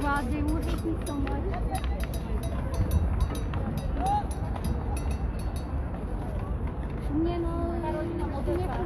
Wow, they will hate me so much. Nie no, nie kurde.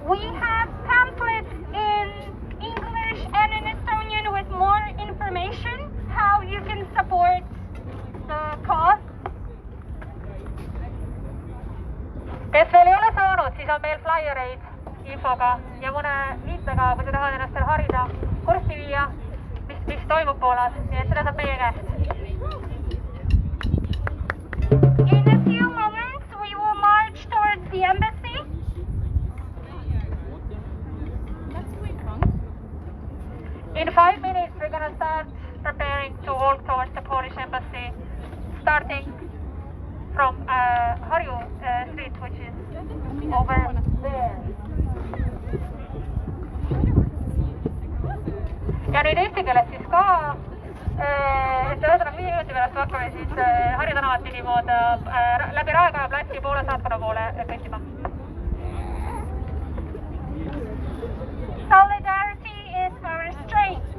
We have pamphlets in English and in Estonian with more information how you can support the cause. Kes veel ei ole saanud, siis on meil flyreid infoga ja mõne liitmega, kui te tahate ennast seal harida, kurssi viia, mis toimub Poolas, nii et seda saab meie käest. In a few moments we will march towards the embassy. In 5 minutes we're going to start preparing to walk towards the Polish embassy, starting from Harju street, which is over there. Ja nüüd eesti keeles siis ka, et ühesõnaga 5 minuti pärast hakkame siis Harju tänavat pidi moodi läbi Raekoja platsi Poola saatkonna poole kõndima. Solidarity is our strength.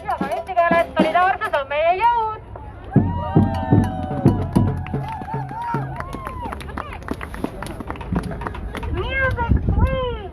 Ja ka eesti keeles solidaarsus on meie jõud. Music, please!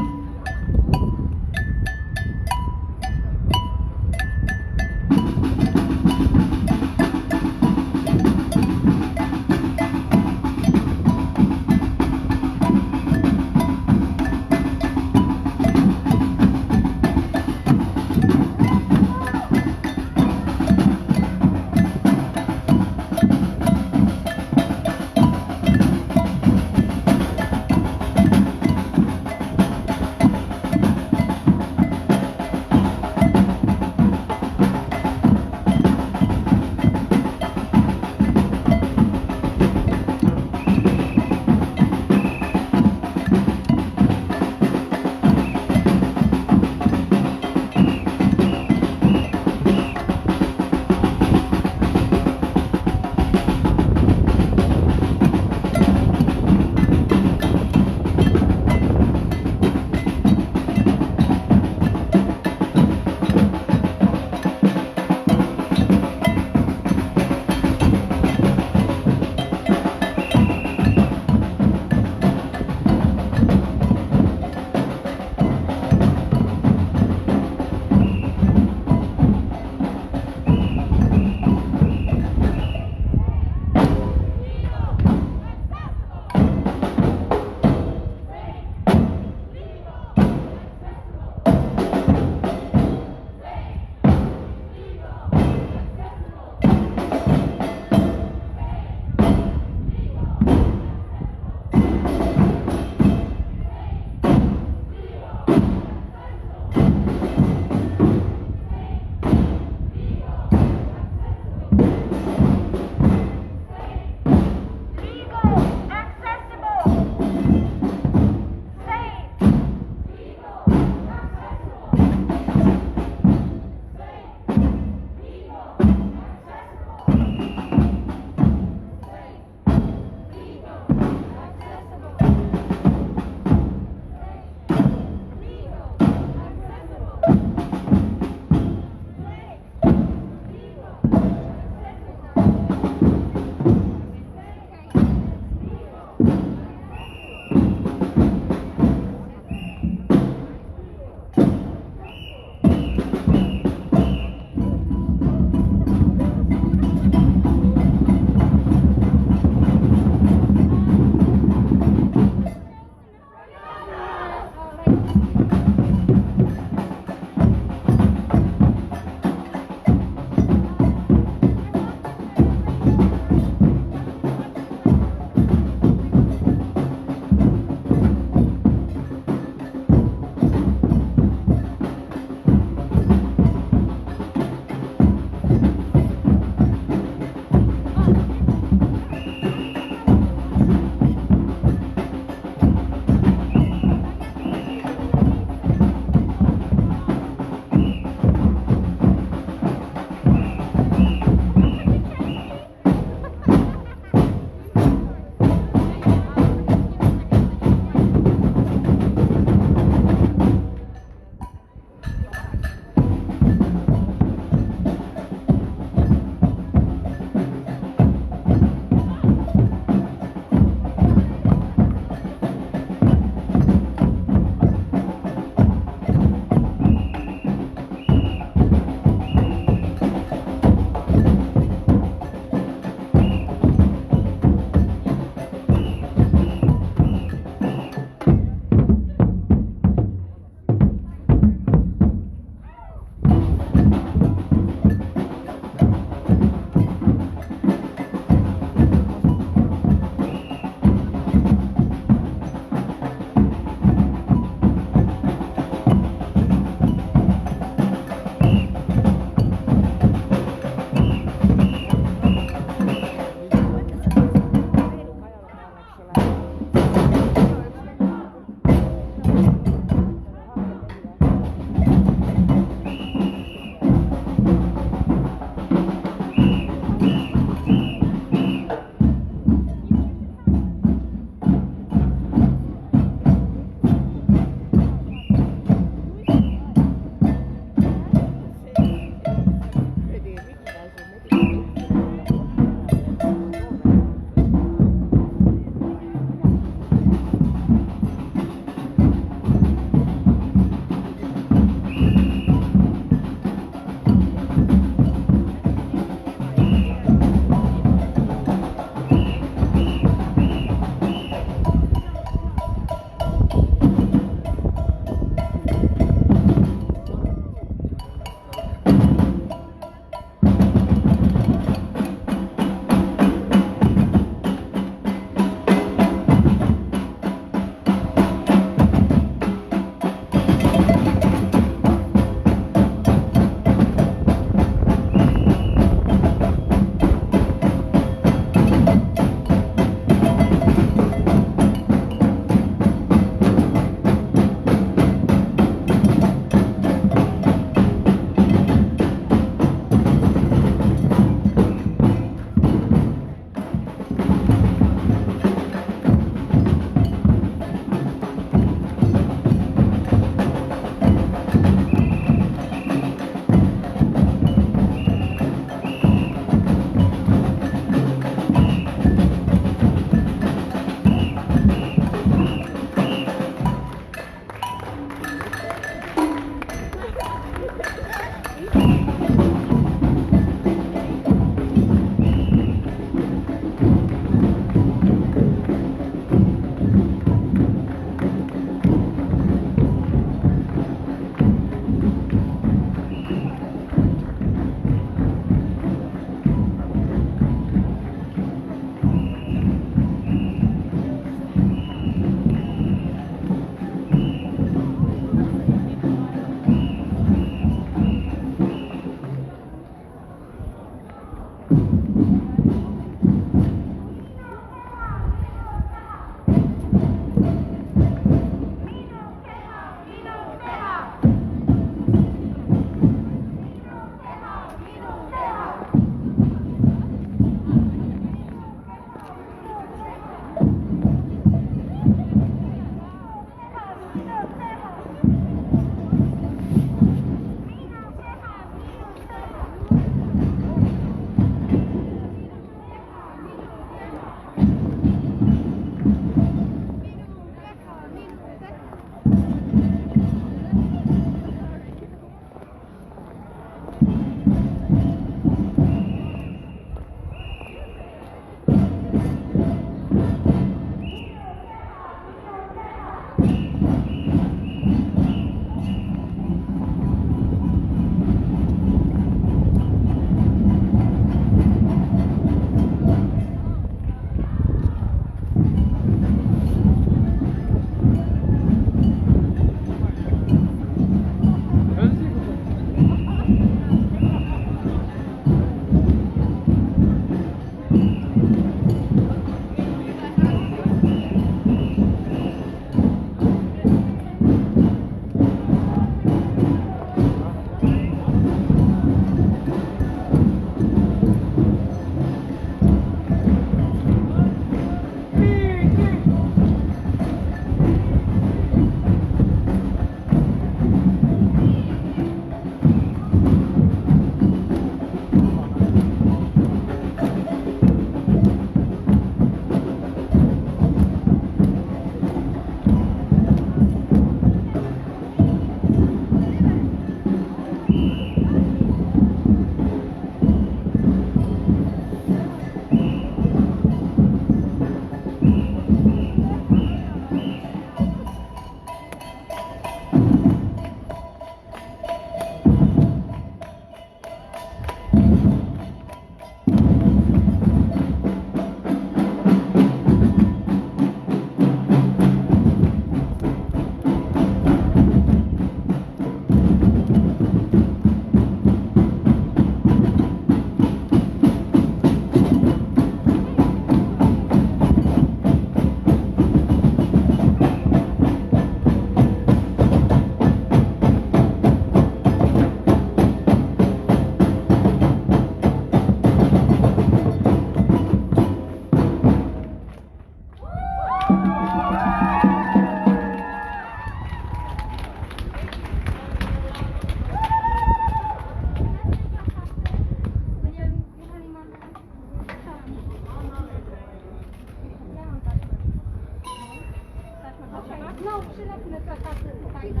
No, przylepmy plakaty tutaj do...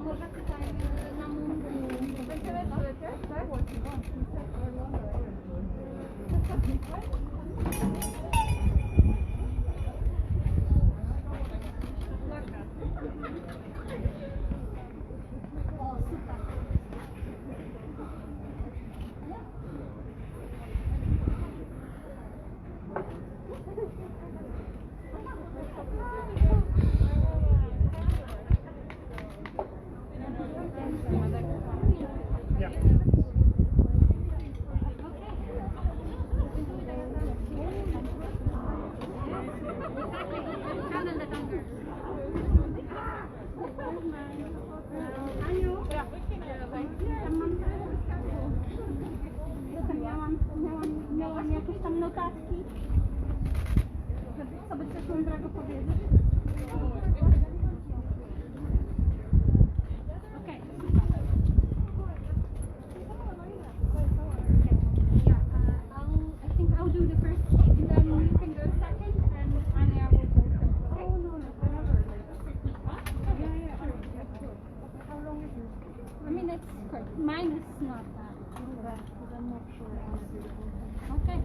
Może tutaj na mundur. Będziemy polecieć, tak? O, super. Miałam jakieś tam notatki, żeby sobie coś mądrego powiedzieć. Okay. Yeah, I think I'll do the first thing, then you can go second, and Anya will go third. Oh, no, whatever. Yeah, sure. How long is it? I mean, it's quick. Mine is not that, because I'm not sure. Okay.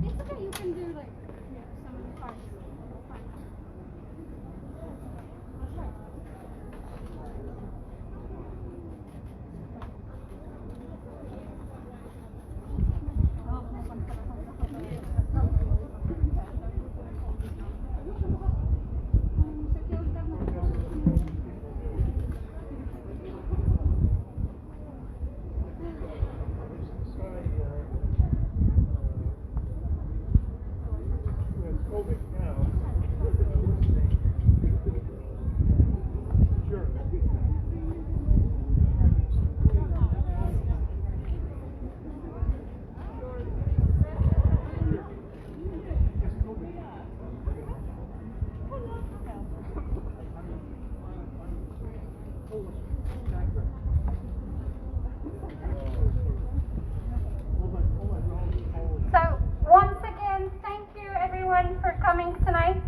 It's okay, you can do like some parts. Fine. So, once again, thank you everyone for coming tonight.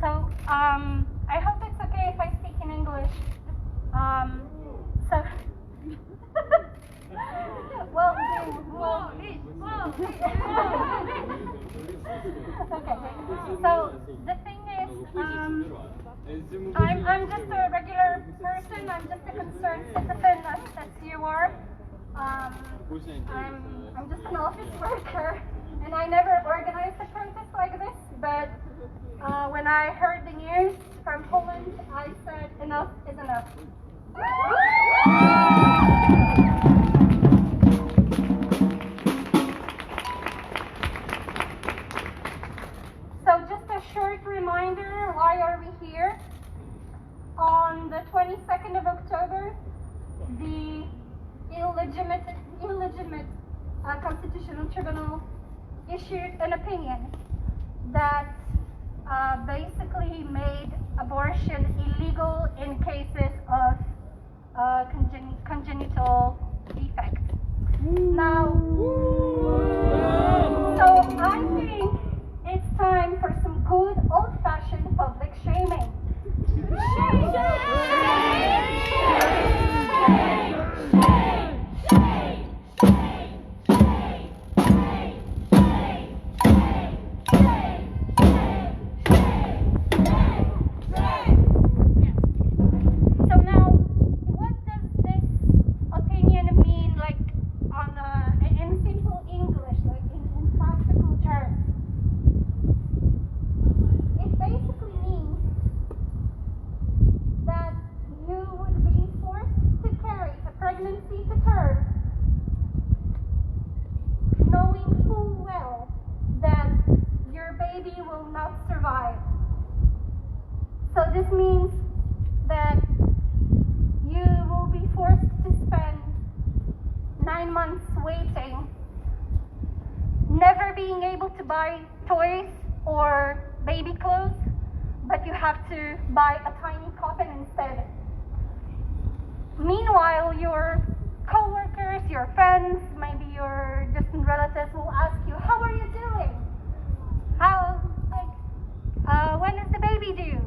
So, I hope it's okay if I speak in English. So, well, okay. So the thing is, I'm just a regular person. I'm just a concerned citizen, as you are. I'm just an office worker, and I never organized a protest like this. But when I heard the news from Poland, I said enough is enough. So just a short reminder, why are we here? On the 22nd of October, the illegitimate Constitutional Tribunal issued an opinion that basically made abortion illegal in cases of congenital defect. Now, so I think it's time for some good old-fashioned public shaming. So this means that you will be forced to spend 9 months waiting, never being able to buy toys or baby clothes, but you have to buy a tiny coffin instead. Meanwhile, know, your co-workers, your friends, maybe your distant relatives will ask you, how are you doing? When is the baby due?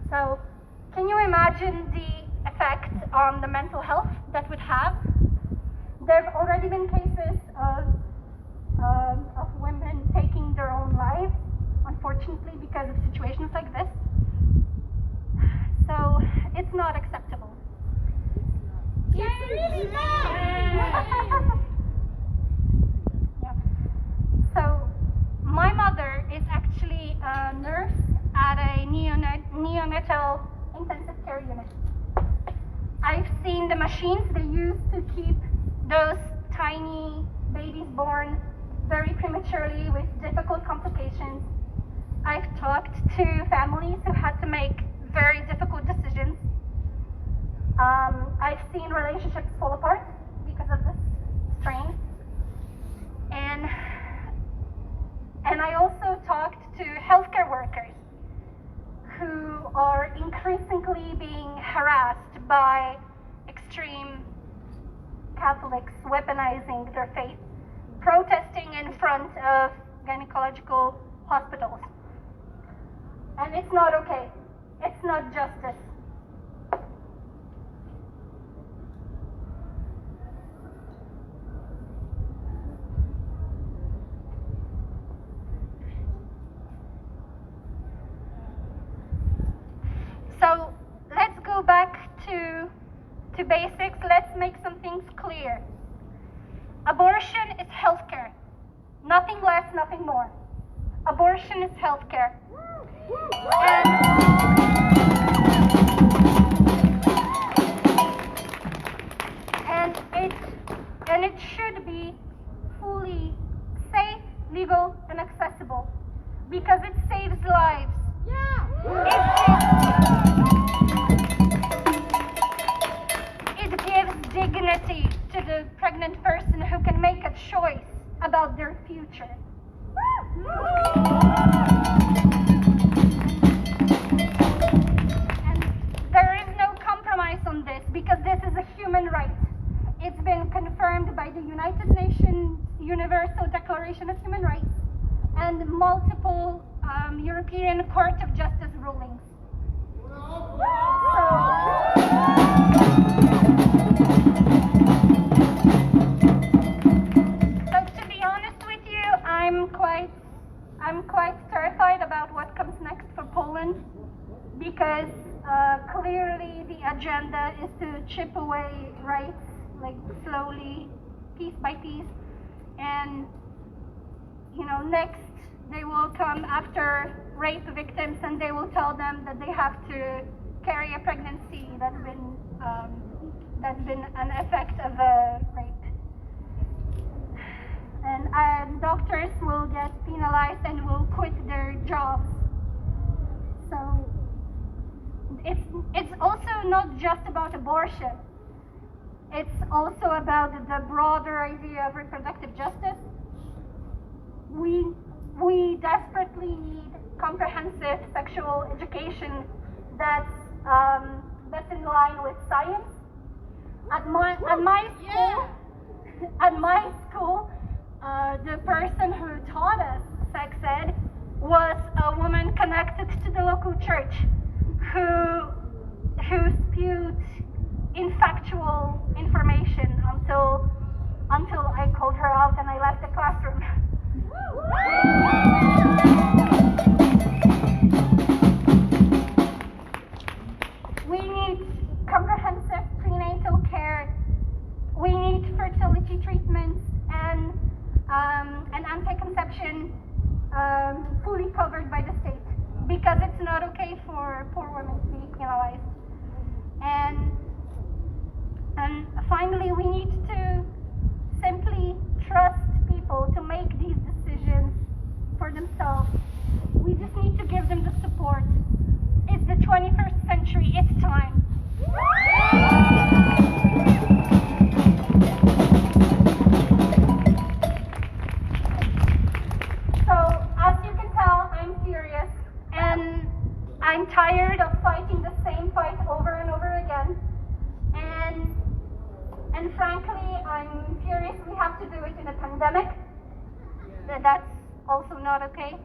So, can you imagine the effect on the mental health that would have? There have already been cases of women taking their own lives, unfortunately, because of situations like this. So, it's not acceptable. It's really not. Yeah. So, my mother is actually a nurse at a neonatal intensive care unit. I've seen the machines they use to keep those tiny babies born very prematurely with difficult complications. I've talked to families who had to make very difficult decisions. I've seen relationships fall apart because of this strain. And I also talked to healthcare workers who are increasingly being harassed by extreme Catholics weaponizing their faith, protesting in front of gynecological hospitals. And it's not okay. It's not justice. So let's go back to basics. Let's make some things clear. Abortion is healthcare. Nothing less, nothing more. Abortion is healthcare. And it should be fully safe, legal, and accessible because it saves lives. It gives dignity to the pregnant person who can make a choice about their future. And there is no compromise on this because this is a human right. It's been confirmed by the United Nations Universal Declaration of Human Rights and multiple European Court of Justice rulings. So to be honest with you, I'm quite terrified about what comes next for Poland because clearly the agenda is to chip away rights like slowly, piece by piece, and next they will come after rape victims and they will tell them that they have to carry a pregnancy that's been an effect of a rape. And doctors will get penalized and will quit their jobs. So it's also not just about abortion. It's also about the broader idea of reproductive justice. We desperately need comprehensive sexual education that's in line with science. At my school, the person who taught us sex ed was a woman connected to the local church who spewed infactual information until I called her out and I left the classroom. We need comprehensive prenatal care. We need fertility treatments and anti-conception fully covered by the state because it's not okay for poor women to be penalized. And finally, we need to simply trust people to make these decisions for themselves. We just need to give them the support. It's the 21st century, it's time. So, as you can tell, I'm furious and I'm tired of fighting the same fight have to do it in a pandemic. That's also not okay.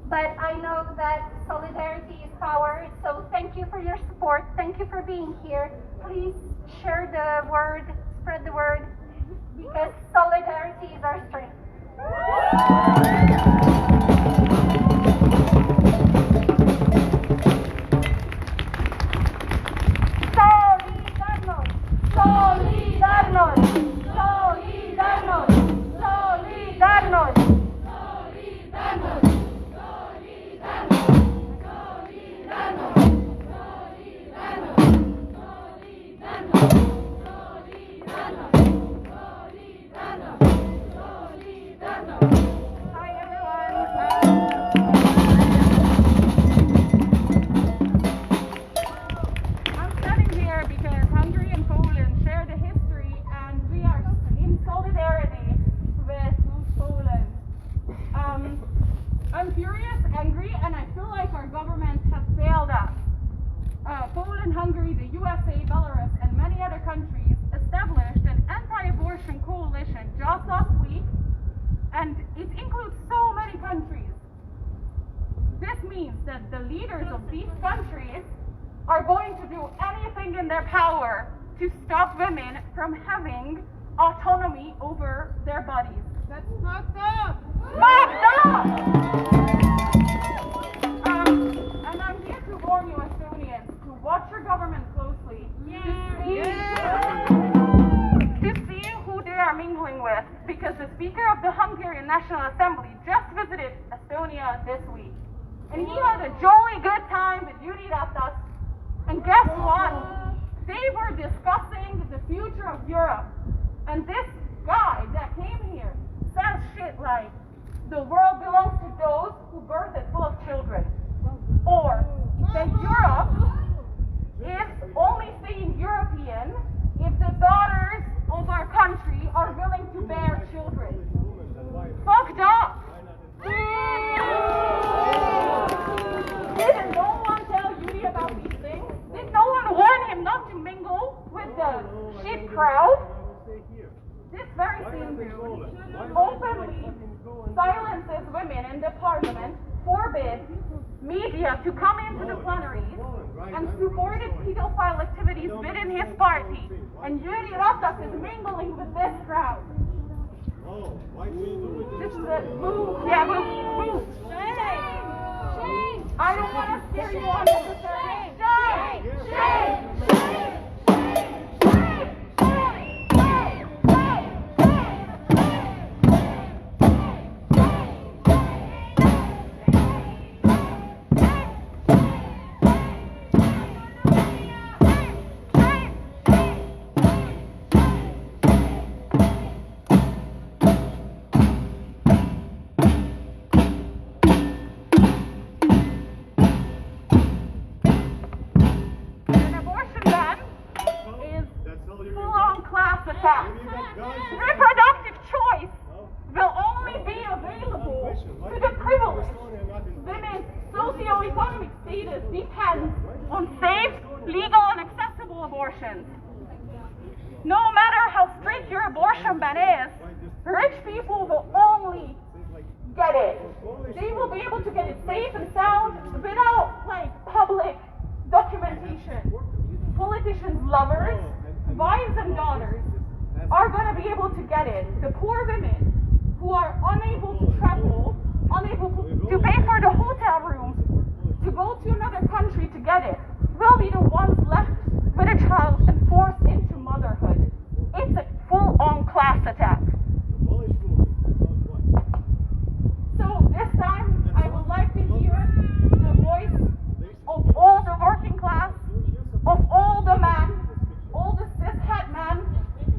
But I know that solidarity is power, so thank you for your support. Thank you for being here. Please share the word, spread the word, because solidarity is our strength. Solidarnos, solidarnos, solidarnos, solidarnos, solidarnos. I'm furious, angry, and I feel like our government has failed us. Poland, Hungary, the USA, Belarus, and many other countries established an anti-abortion coalition just last week, and it includes so many countries. This means that the leaders of these countries are going to do anything in their power to stop women from having autonomy over their bodies. That's fucked up! Fucked up! And I'm here to warn you, Estonians, to watch your government closely, to see who they are mingling with, because the Speaker of the Hungarian National Assembly just visited Estonia this week, and he had a jolly good time with Jüri Ratas. And guess what? They were discussing the future of Europe, and this guy that came here says shit like, the world belongs to those who birth it full of children. Or that Europe is only staying European if the daughters of our country are willing to bear children. Fucked up! Didn't no one tell Yuri about these things? Did no one warn him not to mingle with the shit crowd? This very same dude openly silences women in the parliament, forbids media to come into the plenaries, and supported pedophile activities within his party. And Jüri Ratas is mingling with this crowd. This is a boo. Yeah, boo. Shame. I don't want to scare you unnecessarily. Shame. Reproductive choice will only be available to the privileged. Women's socioeconomic status depends on safe, legal, and accessible abortions. No matter how strict your abortion ban is, rich people will only get it. They will be able to get it safe and sound without public documentation. Politicians' lovers, wives and daughters are going to be able to get it. The poor women who are unable to travel, unable to pay for the hotel room, to go to another country to get it, will be the ones left with a child and forced into motherhood. It's a full-on class attack. So this time, I would like to hear the voice of all the working class, of all the men, all the cishet men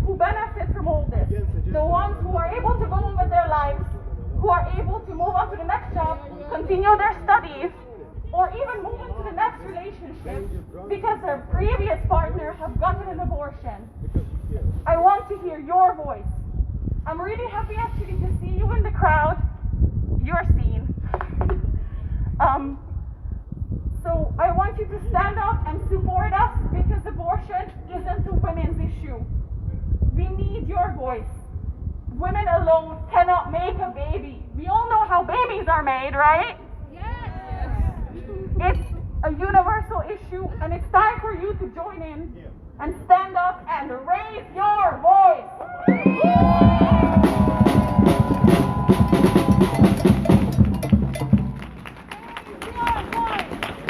who benefit from all this. The ones who are able to go on with their lives, who are able to move on to the next job, continue their studies, or even move into the next relationship because their previous partner has gotten an abortion. I want to hear your voice. I'm really happy actually to see you in the crowd. You're seen. So I want you to stand up and support us because abortion isn't a women's issue. We need your voice. women alone cannot make a baby. We all know how babies are made, right? It's a universal issue, and it's time for you to join in and stand up and raise your voice.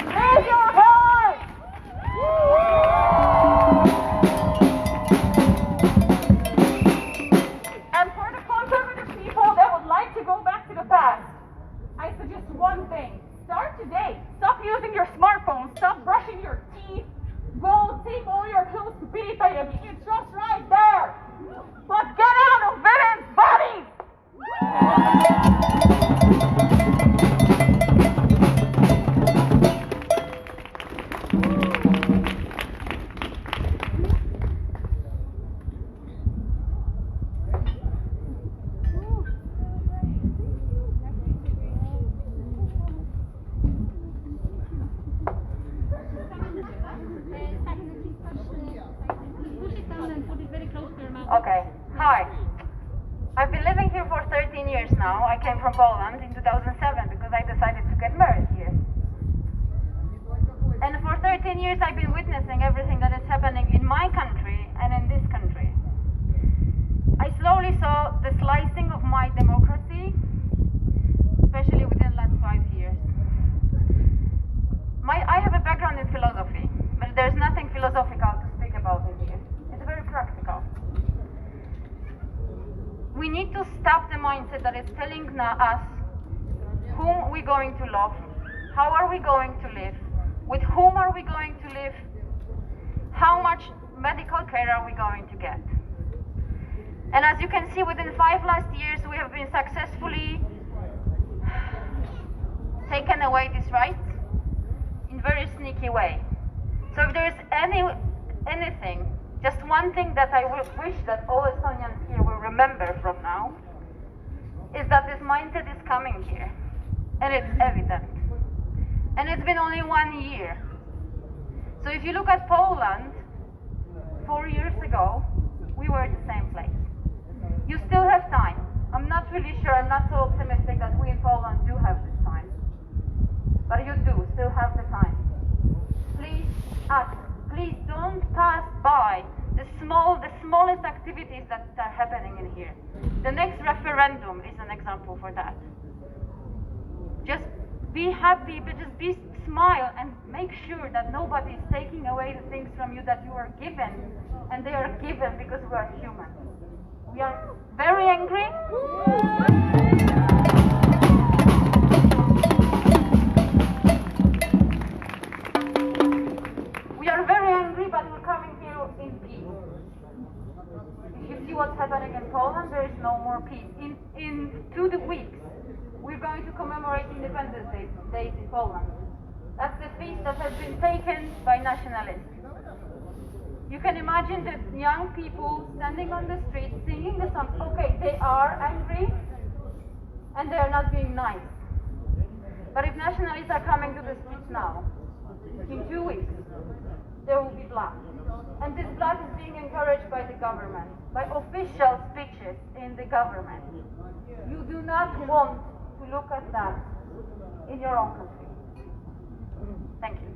Raise your voice. And for the conservative people that would like to go back to the past, I suggest one thing. Start today. Stop using your smartphone. Stop brushing your teeth. Go take all your pills to piiratakse. It's just right there. But get out of women's bodies. Okay. Hi. I've been living here for 13 years now. I came from Poland in 2007 because I decided to get married here. And for 13 years I've been witnessing everything that is happening in my country and in this country. I slowly saw the slicing of my democracy, especially within the last 5 years. I have a background in philosophy, but there's nothing philosophical to speak about in here. It's very practical. We need to stop the mindset that is telling us whom we're going to love, how are we going to live, with whom are we going to live, how much medical care are we going to get. And as you can see, within 5 last years, we have been successfully taken away these rights in very sneaky way. So if there is anything, just one thing that I wish that all Estonians here will remember from now is that this mindset is coming here, and it's evident. And it's been only 1 year. So if you look at Poland, 4 years ago, we were at the same place. You still have time. I'm not really sure, I'm not so optimistic that we in Poland do have this time. But you do still have the time. Please act. Please don't pass by the smallest activities that are happening in here. The next referendum is an example for that. Just be happy, but just smile and make sure that nobody is taking away the things from you that you are given, and they are given because we are human. We are very angry. But we're coming here in peace. If you see what's happening in Poland, there is no more peace. In 2 weeks, we're going to commemorate Independence Day in Poland. That's the feast that has been taken by nationalists. You can imagine the young people standing on the street singing the song. Okay, they are angry and they are not being nice. But if nationalists are coming to the streets now, in 2 weeks, there will be blood. And this blood is being encouraged by the government, by official speeches in the government. You do not want to look at that in your own country. Thank you.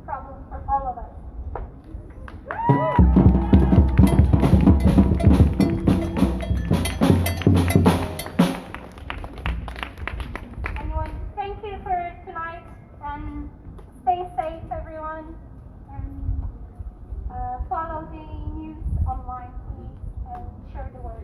problem for all of us. Anyone, thank you for tonight, and stay safe, everyone, and follow the news online, please, and share the word.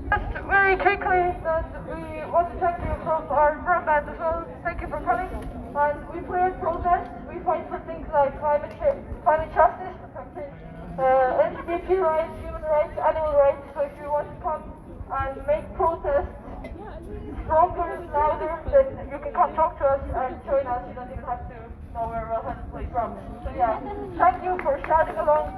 Just very quickly, that we want to thank you from our band as well. Thank you for coming. And we play and protest. We fight for things like climate justice, protecting LGBT rights, human rights, animal rights. So if you want to come and make protests stronger, louder, then you can come talk to us and join us. You don't even have to know where we're headed from. So yeah, thank you for shouting along.